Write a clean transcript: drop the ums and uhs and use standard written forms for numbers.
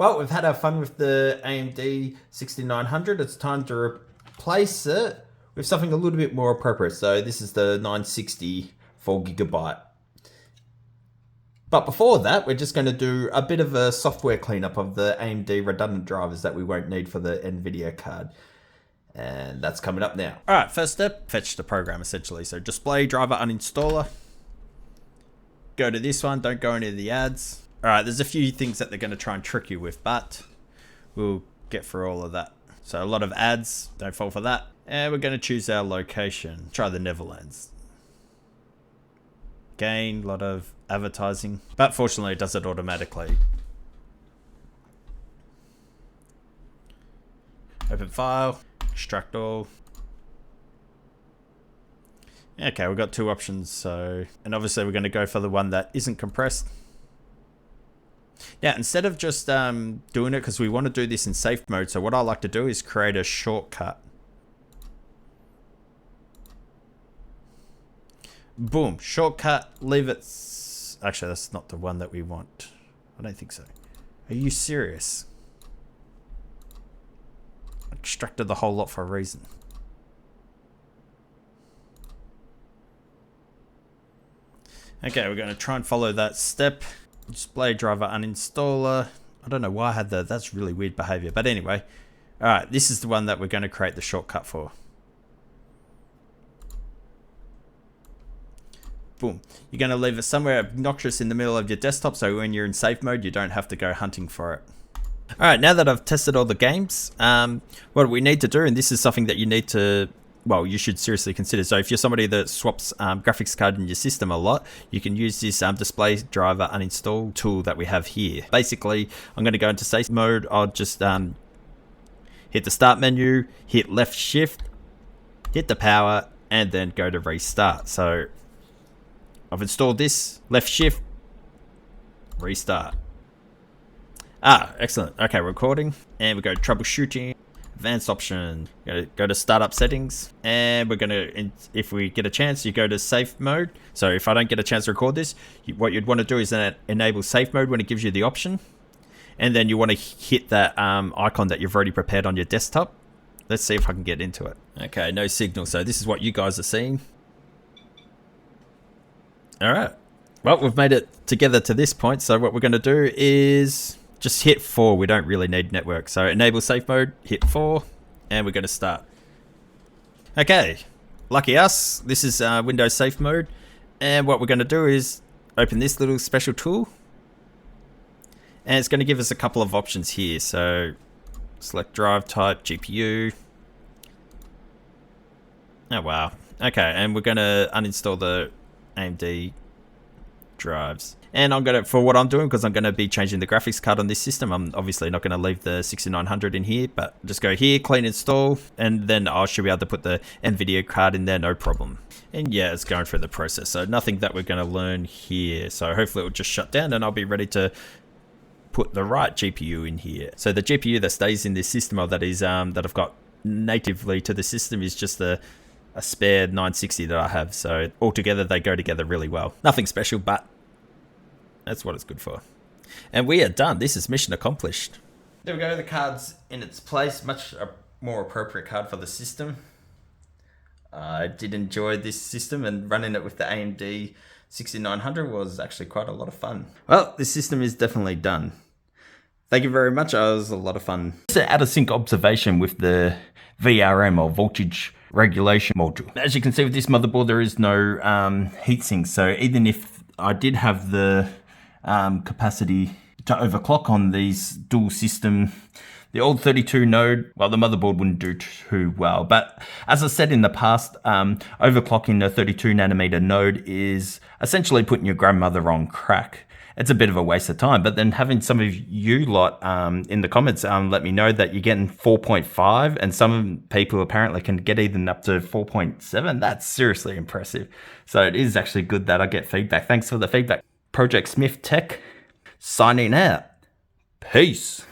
Well, we've had our fun with the AMD 6900. It's time to replace it with something a little bit more appropriate. So this is the 960 4GB. But before that, we're just going to do a bit of a software cleanup of the AMD redundant drivers that we won't need for the NVIDIA card. And that's coming up now. All right, first step, fetch the program essentially. So display driver uninstaller. Go to this one, don't go into the ads. All right, there's a few things that they're going to try and trick you with, but we'll get through all of that. So a lot of ads, don't fall for that. And we're going to choose our location. Try the Netherlands. Again, a lot of advertising, but fortunately it does it automatically. Open file, extract all. Okay, we've got two options, so, and obviously we're going to go for the one that isn't compressed. Now, instead of just doing it, because we want to do this in safe mode, so what I like to do is create a shortcut. Boom, shortcut, leave it. Actually, that's not the one that we want. I don't think so. Are you serious? I extracted the whole lot for a reason. Okay, we're going to try and follow that step. Display driver uninstaller. I don't know why I had that. That's really weird behavior. But anyway, all right, this is the one that we're going to create the shortcut for. Boom. You're going to leave it somewhere obnoxious in the middle of your desktop, so when you're in safe mode, you don't have to go hunting for it. All right, now that I've tested all the games, what we need to do, and this is something that you need to, well, you should seriously consider. So if you're somebody that swaps graphics card in your system a lot, you can use this display driver uninstall tool that we have here. Basically, I'm going to go into safe mode. I'll just hit the start menu, hit left shift, hit the power, and then go to restart. So I've installed this, left shift, restart. Ah, excellent. Okay, recording, and we go troubleshooting, advanced option, go to startup settings, and we're gonna, if we get a chance, you go to safe mode. So if I don't get a chance to record this, what you'd want to do is then enable safe mode when it gives you the option, and then you want to hit that icon that you've already prepared on your desktop. Let's see if I can get into it. Okay, no signal, so this is what you guys are seeing. All right, well, we've made it together to this point, so what we're going to do is just hit 4. We don't really need network, so enable safe mode, hit 4, and we're going to start. Okay, lucky us, this is Windows safe mode, and what we're going to do is open this little special tool, and it's going to give us a couple of options here. So select drive type, GPU. Oh wow, okay, and we're going to uninstall the AMD drives, and I'm gonna, for what I'm doing, because I'm going to be changing the graphics card on this system, I'm obviously not going to leave the 6900 in here, but just go here, clean install, and then I should be able to put the NVIDIA card in there, no problem. And yeah, it's going through the process, so nothing that we're going to learn here. So hopefully it will just shut down and I'll be ready to put the right GPU in here. So the GPU that stays in this system, or that is that I've got natively to the system, is just a spare 960 that I have. So altogether they go together really well. Nothing special, but that's what it's good for. And we are done. This is mission accomplished. There we go. The card's in its place. Much more appropriate card for the system. I did enjoy this system, and running it with the AMD 6900 was actually quite a lot of fun. Well, this system is definitely done. Thank you very much. It was a lot of fun. Just an out of sync observation with the VRM, or voltage regulation module. As you can see with this motherboard, there is no heatsink. So even if I did have the capacity to overclock on these dual system, the old 32 node, well, the motherboard wouldn't do too well. But as I said in the past, overclocking a 32 nanometer node is essentially putting your grandmother on crack. It's a bit of a waste of time, but then having some of you lot in the comments let me know that you're getting 4.5, and some people apparently can get even up to 4.7. That's seriously impressive. So it is actually good that I get feedback. Thanks for the feedback. Project Smith Tech, signing out. Peace.